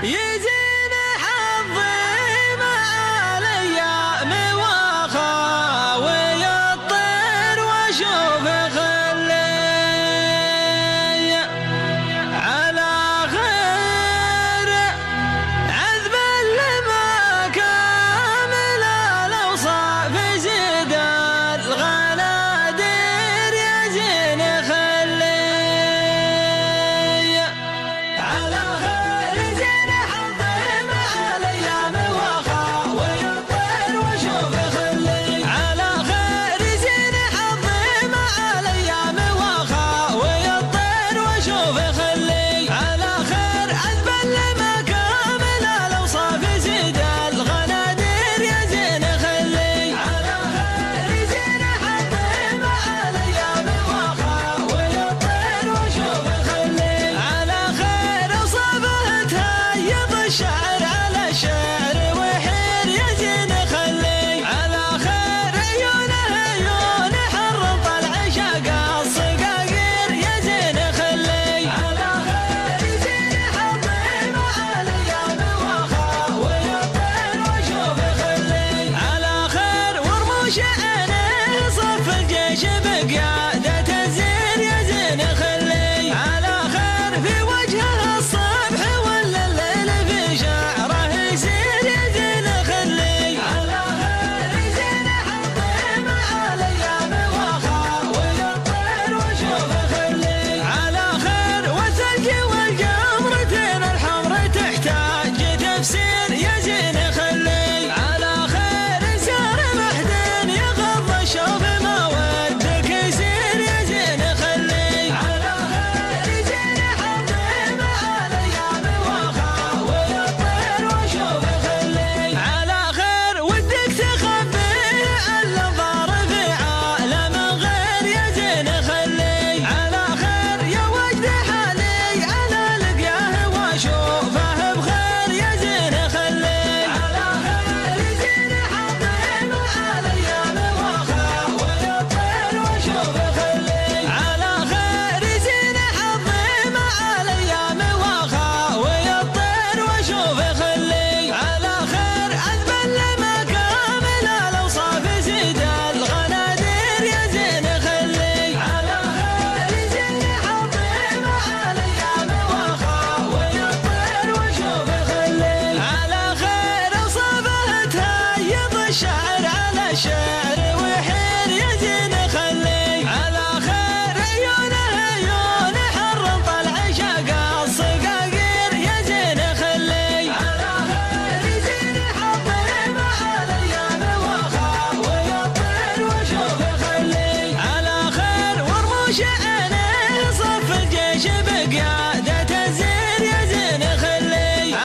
يزين حظي مع الايام واخاوي الطير واشوف خلي على خير عذب لما كامل الاوصاف زيد الغنادير يزين خلي على خير زين حظي مع الايام واخاوي الطير واشوف خلي على خير زين حظي مع الايام واخاوي الطير واشوف خلي على خير عذبا لما كامل الاوصاف زيد الغنادير يزين خلي على خير زين حظي مع الايام واخاوي الطير واشوف خلي على خير وصفه تهيض الشعر على الشعر وحير يزين خلي على خير عيونه عيون حر طلع شقا الصقاقير يزين خلي على خير زين حظي مع الايام واخاوي الطير واشوف خلي على خير ورموش عينيه صف الجيش بقيادة الزين يزين خلي على خير في وجهه الصبح ولا الليل في شعره يسير يزين خلي على خير زين حظي مع الايام واخاوي الطير واشوف خلي على خير والثلج والقمرتين الحمر تحتاج تفسير يزين خلي على خير سار محدن يغض الشوف ما ودك يسير يزين خلي على خير زين حظي مع الايام واخاوي الطير واشوف خلي على خير ودك تخبيه الانظار في عالم غير يزين خلي على خير يا وجد حالي انا لقياه واشوفه بخير يزين خلي على خير زين حظي مع الايام واخاوي الطير واشوف خلي على خير زين حظي مع الايام واخاوي الطير واشوف خلي على خير عذبا لما كامل الاوصاف زيد الغنادير يزين خلي على خير زين حظي مع الايام واخاوي الطير واشوف خلي على خير وصفه تهيض الشعر على الشعر وحير يزين خلي على خير عيونه عيون حر طلع شقا الصقاقير يزين خلي على خير زين حظي مع الايام واخاوي الطير واشوف خلي على خير ورموش عينيه صف الجيش بقيادة